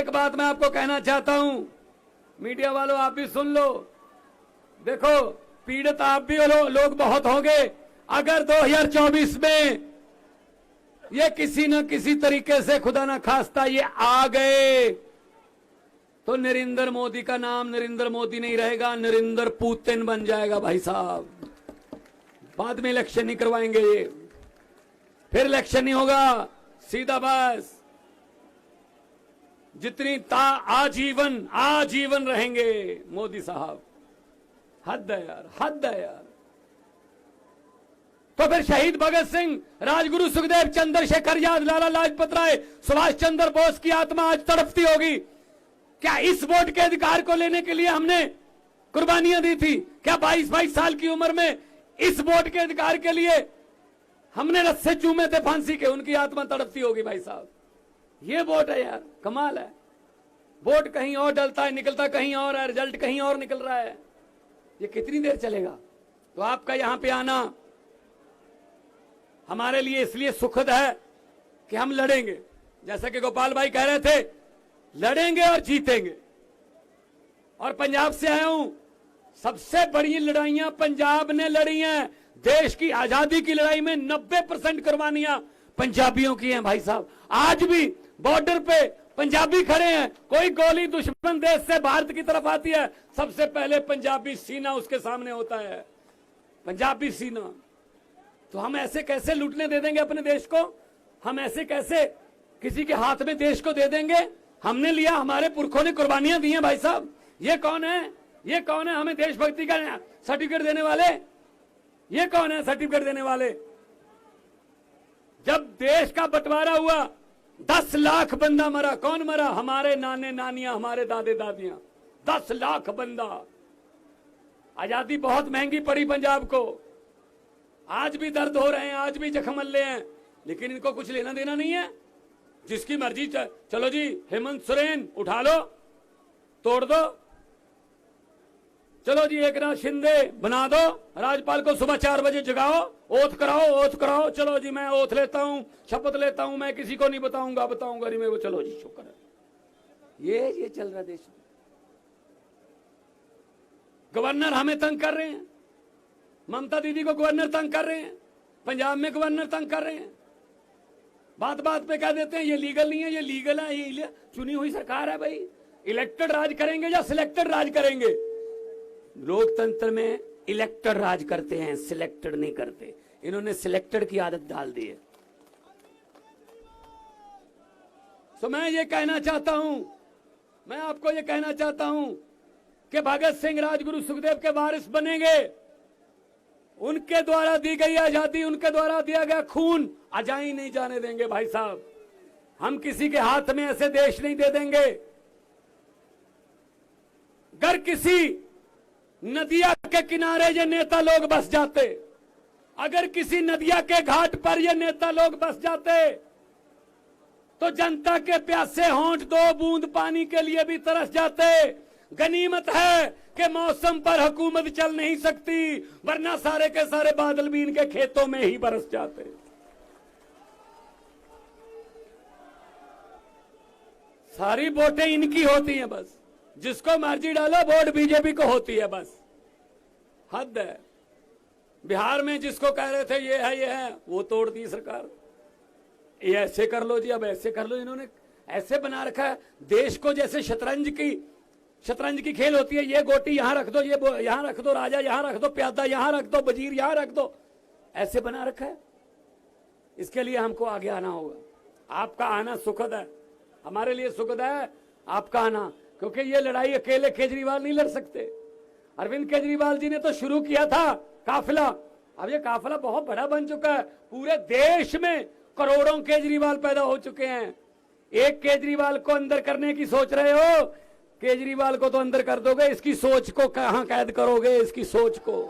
एक बात मैं आपको कहना चाहता हूं, मीडिया वालों आप भी सुन लो। देखो, पीड़ित आप भी लोग बहुत होंगे। अगर 2024 में ये किसी न किसी तरीके से खुदा ना खास्ता ये आ गए तो नरेंद्र मोदी का नाम नरेंद्र मोदी नहीं रहेगा, नरेंद्र पुतिन बन जाएगा भाई साहब। बाद में इलेक्शन नहीं करवाएंगे ये, फिर इलेक्शन नहीं होगा, सीधा बस जितनी आजीवन आजीवन रहेंगे मोदी साहब। हद है यार, हद है यार। तो फिर शहीद भगत सिंह, राजगुरु सुखदेव, चंद्रशेखर आजाद, लाला लाजपत राय, सुभाष चंद्र बोस की आत्मा आज तड़पती होगी। क्या इस वोट के अधिकार को लेने के लिए हमने कुर्बानियां दी थी? क्या 22-22 साल की उम्र में इस वोट के अधिकार के लिए हमने रस्से चूमे थे फांसी के? उनकी आत्मा तड़पती होगी भाई साहब। ये वोट है यार, कमाल है। वोट कहीं और डलता है, निकलता कहीं और है, रिजल्ट कहीं और निकल रहा है। ये कितनी देर चलेगा? तो आपका यहां पे आना हमारे लिए इसलिए सुखद है कि हम लड़ेंगे, जैसा कि गोपाल भाई कह रहे थे, लड़ेंगे और जीतेंगे। और पंजाब से आया हूं, सबसे बड़ी लड़ाइयां पंजाब ने लड़ी हैं। देश की आजादी की लड़ाई में 90% कुर्बानियां पंजाबियों की हैं भाई साहब। आज भी बॉर्डर पे पंजाबी खड़े हैं। कोई गोली दुश्मन देश से भारत की तरफ आती है, सबसे पहले पंजाबी सीना उसके सामने होता है, पंजाबी सीना। तो हम ऐसे कैसे लूटने दे देंगे अपने देश को? हम ऐसे कैसे किसी के हाथ में देश को दे देंगे? हमने लिया, हमारे पुरखों ने कुर्बानियां दी हैं भाई साहब। ये कौन है? ये कौन है हमें देशभक्ति का सर्टिफिकेट देने वाले? ये कौन है सर्टिफिकेट देने वाले? जब देश का बंटवारा हुआ 10 लाख बंदा मरा। कौन मरा? हमारे नाने नानियां, हमारे दादे दादियां। 10 लाख बंदा। आजादी बहुत महंगी पड़ी पंजाब को। आज भी दर्द हो रहे हैं, आज भी जख्म मल्ले हैं, लेकिन इनको कुछ लेना देना नहीं है। जिसकी मर्जी चलो जी, हेमंत सोरेन उठा लो, तोड़ दो। चलो जी, एकनाथ शिंदे बना दो, राज्यपाल को सुबह 4 बजे जगाओ, ओथ कराओ, ओथ कराओ। चलो जी, मैं ओथ लेता हूं, शपथ लेता हूं, मैं किसी को नहीं बताऊंगा नहीं मैं वो। चलो जी, शुक्र है। ये चल रहा देश में। गवर्नर हमें तंग कर रहे हैं, ममता दीदी को गवर्नर तंग कर रहे हैं, पंजाब में गवर्नर तंग कर रहे हैं। बात बात पे कह देते हैं ये लीगल नहीं है, ये लीगल है। ये चुनी हुई सरकार है भाई। इलेक्टेड राज करेंगे या सिलेक्टेड राज करेंगे? लोकतंत्र में इलेक्टेड राज करते हैं, सिलेक्टेड नहीं करते। इन्होंने सिलेक्टेड की आदत डाल दी है। तो मैं ये कहना चाहता हूं, मैं आपको ये कहना चाहता हूं कि भगत सिंह, राजगुरु सुखदेव के वारिस बनेंगे। उनके द्वारा दी गई आजादी, उनके द्वारा दिया गया खून अजाई नहीं जाने देंगे भाई साहब। हम किसी के हाथ में ऐसे देश नहीं दे देंगे। अगर किसी नदिया के किनारे ये नेता लोग बस जाते, अगर किसी नदिया के घाट पर ये नेता लोग बस जाते, तो जनता के प्यासे होंठ 2 बूंद पानी के लिए भी तरस जाते। गनीमत है कि मौसम पर हुकूमत चल नहीं सकती, वरना सारे के सारे बादल भी इनके खेतों में ही बरस जाते। सारी वोटें इनकी होती हैं बस। जिसको मर्जी डालो, वोट बीजेपी को होती है बस। हद है। बिहार में जिसको कह रहे थे ये है, वो तोड़ दी सरकार। ये ऐसे कर लो जी, अब ऐसे कर लो। इन्होंने ऐसे बना रखा है देश को, जैसे शतरंज की खेल होती है। ये गोटी यहां रख दो, ये यहां रख दो, राजा यहां रख दो, प्यादा यहां रख दो, वजीर यहां रख दो। ऐसे बना रखा है। इसके लिए हमको आगे आना होगा। आपका आना सुखद है, हमारे लिए सुखद है आपका आना, क्योंकि ये लड़ाई अकेले केजरीवाल नहीं लड़ सकते। अरविंद केजरीवाल जी ने तो शुरू किया था काफिला। अब ये काफिला बहुत बड़ा बन चुका है। पूरे देश में करोड़ों केजरीवाल पैदा हो चुके हैं। एक केजरीवाल को अंदर करने की सोच रहे हो? केजरीवाल को तो अंदर कर दोगे, इसकी सोच को कहां कैद करोगे? इसकी सोच को